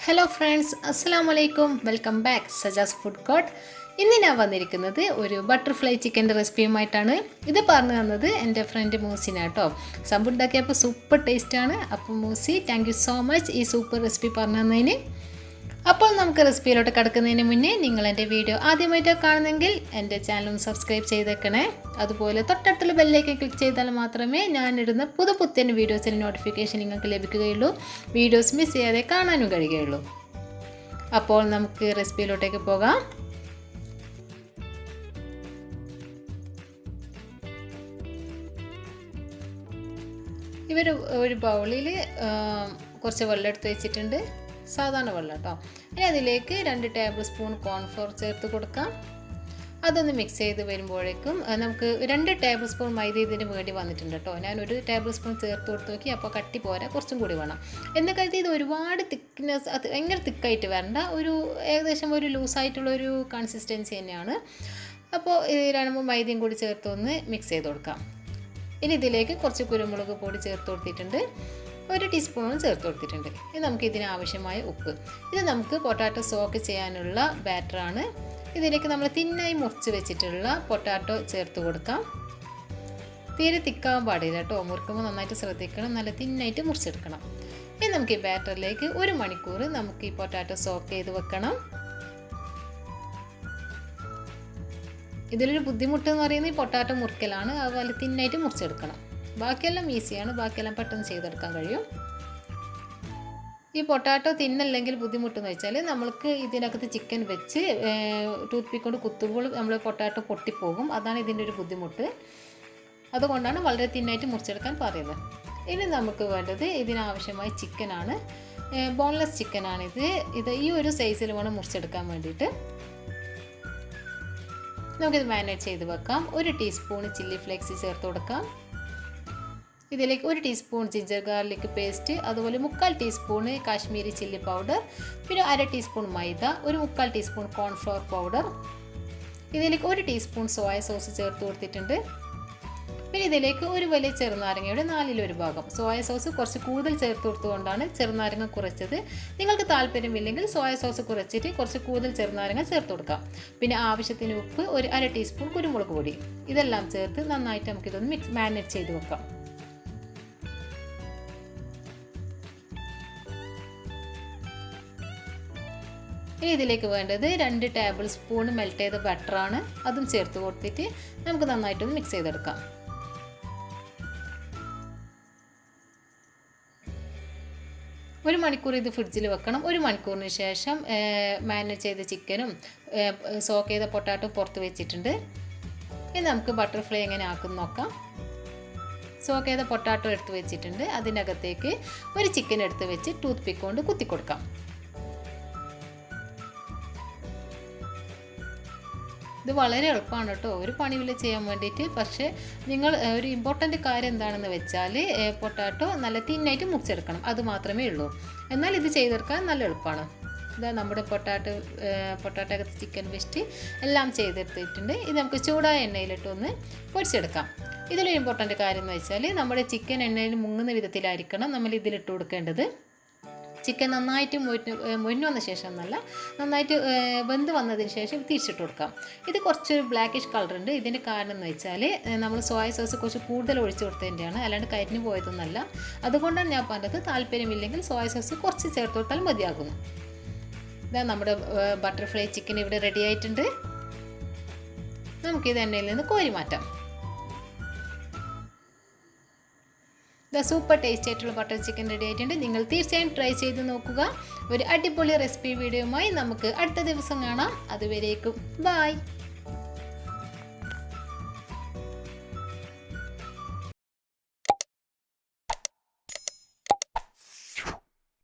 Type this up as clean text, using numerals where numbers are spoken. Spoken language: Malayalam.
ഹലോ ഫ്രണ്ട്സ്, അസ്സലാമു അലൈക്കും. Welcome back such as food court. ഇന്ന് ഞാൻ വന്നിരിക്കുന്നത് ഒരു ബട്ടർഫ്ലൈ ചിക്കൻ്റെ റെസിപ്പിയുമായിട്ടാണ്. ഇത് പറഞ്ഞു തന്നത് എൻ്റെ ഫ്രണ്ട് മൂസിന കേട്ടോ. സംഭവം ഉണ്ടാക്കിയപ്പോൾ സൂപ്പർ ടേസ്റ്റാണ്. അപ്പോൾ മൂസി, താങ്ക് യു സോ മച്ച് ഈ സൂപ്പർ റെസിപ്പി പറഞ്ഞു തന്നതിന്. അപ്പോൾ നമുക്ക് റെസിപ്പിയിലോട്ട് കിടക്കുന്നതിന് മുന്നേ നിങ്ങൾ എൻ്റെ വീഡിയോ ആദ്യമായിട്ടാണ് കാണുന്നെങ്കിൽ എൻ്റെ ചാനൽ ഒന്ന് സബ്സ്ക്രൈബ് ചെയ്തേക്കണേ. അതുപോലെ തൊട്ടടുത്തുള്ള ബെല്ലേക്ക് ക്ലിക്ക് ചെയ്താൽ മാത്രമേ ഞാനിടുന്ന പുതുപുത്തൻ വീഡിയോസിൻ്റെ നോട്ടിഫിക്കേഷൻ നിങ്ങൾക്ക് ലഭിക്കുകയുള്ളൂ. വീഡിയോസ് മിസ് ചെയ്യാതെ കാണാനും കഴിയുകയുള്ളൂ. അപ്പോൾ നമുക്ക് റെസിപ്പിയിലോട്ടേക്ക് പോകാം. ഒരു ബൗളിൽ കുറച്ച് വെള്ളം എടുത്ത് വെച്ചിട്ടുണ്ട്, സാധാരണ വെള്ളം കേട്ടോ. ഇനി അതിലേക്ക് 2 ടേബിൾ സ്പൂൺ കോൺഫ്ലോർ ചേർത്ത് കൊടുക്കാം. അതൊന്ന് മിക്സ് ചെയ്ത് വരുമ്പോഴേക്കും നമുക്ക് 2 ടേബിൾ സ്പൂൺ മൈദ ഇതിന് വേണ്ടി വന്നിട്ടുണ്ട് കേട്ടോ. ഞാൻ 1 ടേബിൾ സ്പൂൺ ചേർത്ത് കൊടുത്ത് നോക്കി, അപ്പോൾ കട്ടി പോരാ, കുറച്ചും കൂടി വേണം. എന്ന് കരുതി ഇത് ഒരുപാട് തിക്നെസ്, അത് ഭയങ്കര തിക്കായിട്ട് വരണ്ട, ഏകദേശം ഒരു ലൂസായിട്ടുള്ളൊരു കൺസിസ്റ്റൻസി തന്നെയാണ്. അപ്പോൾ 2 മൈദയും കൂടി ചേർത്ത് ഒന്ന് മിക്സ് ചെയ്ത് കൊടുക്കാം. ഇനി ഇതിലേക്ക് കുറച്ച് കുരുമുളക് പൊടി ചേർത്ത് കൊടുത്തിട്ടുണ്ട്, 1 ടീസ്പൂണും ചേർത്ത് കൊടുത്തിട്ടുണ്ട്. ഇനി നമുക്ക് ഇതിന് ആവശ്യമായ ഉപ്പ്. ഇത് നമുക്ക് പൊട്ടാറ്റോ സോക്ക് ചെയ്യാനുള്ള ബാറ്ററാണ്. ഇതിലേക്ക് നമ്മൾ തിന്നായി മുറിച്ച് വെച്ചിട്ടുള്ള പൊട്ടാറ്റോ ചേർത്ത് കൊടുക്കാം. തീരെ തിക്കാവാൻ പാടില്ല കേട്ടോ, മുറിക്കുമ്പോൾ നന്നായിട്ട് ശ്രദ്ധിക്കണം, നല്ല തിന്നായിട്ട് മുറിച്ചെടുക്കണം. ഇനി നമുക്ക് ഈ ബാറ്ററിലേക്ക് 1 മണിക്കൂർ നമുക്ക് ഈ പൊട്ടാറ്റോ സോക്ക് ചെയ്ത് വെക്കണം. ഇതിലൊരു ബുദ്ധിമുട്ടെന്ന് പറയുന്നത് ഈ പൊട്ടാറ്റോ മുറിക്കലാണ്. അതുപോലെ തിന്നായിട്ട് മുറിച്ചെടുക്കണം. ബാക്കിയെല്ലാം ഈസിയാണ്, ബാക്കിയെല്ലാം പെട്ടെന്ന് ചെയ്തെടുക്കാൻ കഴിയും. ഈ പൊട്ടാറ്റോ തിന്നല്ലെങ്കിൽ ബുദ്ധിമുട്ടെന്ന് വെച്ചാൽ നമ്മൾക്ക് ഇതിനകത്ത് ചിക്കൻ വെച്ച് ടൂത്ത് പിക്ക് കൊണ്ട് കുത്തുമ്പോൾ നമ്മൾ പൊട്ടാറ്റോ പൊട്ടിപ്പോകും. അതാണ് ഇതിൻ്റെ ഒരു ബുദ്ധിമുട്ട്. അതുകൊണ്ടാണ് വളരെ തിന്നായിട്ട് മുറിച്ചെടുക്കാൻ പറയുന്നത്. ഇനി നമുക്ക് വേണ്ടത് ഇതിനാവശ്യമായ ചിക്കനാണ്. ബോൺലെസ് ചിക്കനാണിത്. ഈ ഒരു സൈസിൽ വേണം മുറിച്ചെടുക്കാൻ വേണ്ടിയിട്ട്. നമുക്കിത് മാരിനേറ്റ് ചെയ്ത് വെക്കാം. 1 ടീസ്പൂൺ ചില്ലി ഫ്ലേക്സ് ചേർത്ത് കൊടുക്കാം. ഇതിലേക്ക് 1 ടീസ്പൂൺ ജിഞ്ചർ ഗാർലിക് പേസ്റ്റ്, അതുപോലെ 3/4 ടീസ്പൂൺ കാശ്മീരി ചില്ലി പൗഡർ, പിന്നെ 1/2 ടീസ്പൂൺ മൈദ, 1/4 ടീസ്പൂൺ കോൺഫ്ലോർ പൗഡർ. ഇതിലേക്ക് 1 ടീസ്പൂൺ സോയ സോസ് ചേർത്ത് കൊടുത്തിട്ടുണ്ട്. പിന്നെ ഇതിലേക്ക് ഒരു വലിയ ചെറുനാരങ്ങയുടെ 4/1 ഭാഗം. സോയ സോസ് കുറച്ച് കൂടുതൽ ചേർത്ത് കൊടുത്തുകൊണ്ടാണ് ചെറുനാരങ്ങ കുറച്ചത്. നിങ്ങൾക്ക് താല്പര്യമില്ലെങ്കിൽ സോയ സോസ് കുറച്ചിട്ട് കുറച്ച് കൂടുതൽ ചെറുനാരങ്ങ ചേർത്ത് കൊടുക്കാം. പിന്നെ ആവശ്യത്തിന് ഉപ്പ്, 1/2 ടീസ്പൂൺ കുരുമുളക് പൊടി, ഇതെല്ലാം ചേർത്ത് നന്നായിട്ട് നമുക്കിതൊന്ന് മാരിനേറ്റ് ചെയ്ത് വെക്കാം. ഇനി ഇതിലേക്ക് വേണ്ടത് 2 ടേബിൾ സ്പൂൺ മെൽറ്റ് ചെയ്ത ബട്ടറാണ്. അതും ചേർത്ത് കൊടുത്തിട്ട് നമുക്ക് നന്നായിട്ടൊന്ന് മിക്സ് ചെയ്തെടുക്കാം. ഒരു മണിക്കൂർ ഇത് ഫ്രിഡ്ജിൽ വെക്കണം. 1 മണിക്കൂറിന് ശേഷം മാരിനേറ്റ് ചെയ്ത ചിക്കനും സോക്ക് ചെയ്ത പൊട്ടാറ്റോ പുറത്ത് വെച്ചിട്ടുണ്ട്. ഇനി നമുക്ക് ബട്ടർഫ്ലൈ എങ്ങനെ ആക്കും നോക്കാം. സോക്ക് ചെയ്ത പൊട്ടാറ്റോ എടുത്ത് വെച്ചിട്ടുണ്ട്. അതിനകത്തേക്ക് ഒരു ചിക്കൻ എടുത്ത് വെച്ച് ടൂത്ത് പിക്ക് കൊണ്ട് കുത്തി കൊടുക്കാം. ഇത് വളരെ എളുപ്പമാണ് കേട്ടോ, ഒരു പണിയില്ല ചെയ്യാൻ വേണ്ടിയിട്ട്. പക്ഷേ നിങ്ങൾ ഒരു ഇമ്പോർട്ടൻ്റ് കാര്യം എന്താണെന്ന് വെച്ചാൽ പൊട്ടാറ്റോ നല്ല തിന്നായിട്ട് മുറിച്ചെടുക്കണം, അത് മാത്രമേ ഉള്ളൂ. എന്നാൽ ഇത് ചെയ്തെടുക്കാൻ നല്ല എളുപ്പമാണ്. ഇതാ നമ്മുടെ പൊട്ടാറ്റോക്കകത്ത് ചിക്കൻ വെസ്റ്റ് എല്ലാം ചെയ്തെടുത്തിട്ടുണ്ട്. ഇത് നമുക്ക് ചൂടായ എണ്ണയിലിട്ടൊന്ന് പൊരിച്ചെടുക്കാം. ഇതിലൊരു ഇമ്പോർട്ടൻ്റ് കാര്യം എന്ന് വെച്ചാൽ നമ്മുടെ ചിക്കൻ എണ്ണയിൽ മുങ്ങുന്ന വിധത്തിലായിരിക്കണം നമ്മൾ ഇതിലിട്ട് കൊടുക്കേണ്ടത്. ചിക്കൻ നന്നായിട്ട് മൊരിഞ്ഞു വന്ന ശേഷം നന്നായിട്ട് വെന്ത് വന്നതിന് ശേഷം തിരിച്ചിട്ട് കൊടുക്കാം. ഇത് കുറച്ചൊരു ബ്ലാക്കിഷ് കളറുണ്ട്. ഇതിൻ്റെ കാരണം എന്ന് വെച്ചാൽ നമ്മൾ സോയ സോസ് കുറച്ച് കൂടുതൽ ഒഴിച്ചു കൊടുത്തതിൻ്റെയാണ്, അല്ലാണ്ട് കരിഞ്ഞു പോയതൊന്നല്ല. അതുകൊണ്ടാണ് ഞാൻ പറഞ്ഞത്, താല്പര്യമില്ലെങ്കിൽ സോയ സോസ് കുറച്ച് ചേർത്ത് കൊടുത്താൽ മതിയാകുന്നു. ഇതാ നമ്മുടെ ബട്ടർഫ്ലൈ ചിക്കൻ ഇവിടെ റെഡി ആയിട്ടുണ്ട്. നമുക്കിത് എണ്ണയിൽ നിന്ന് കോരി മാറ്റാം. സൂപ്പർ ടേസ്റ്റി ആയിട്ടുള്ള ബട്ടർ ചിക്കൻ റെഡി ആയിട്ടുണ്ട്. നിങ്ങൾ തീർച്ചയായും ട്രൈ ചെയ്ത് നോക്കുക. ഒരു അടിപൊളി റെസിപ്പി വീഡിയോയുമായി നമുക്ക് അടുത്ത ദിവസം കാണാം. അതുവരേക്കും ബൈ.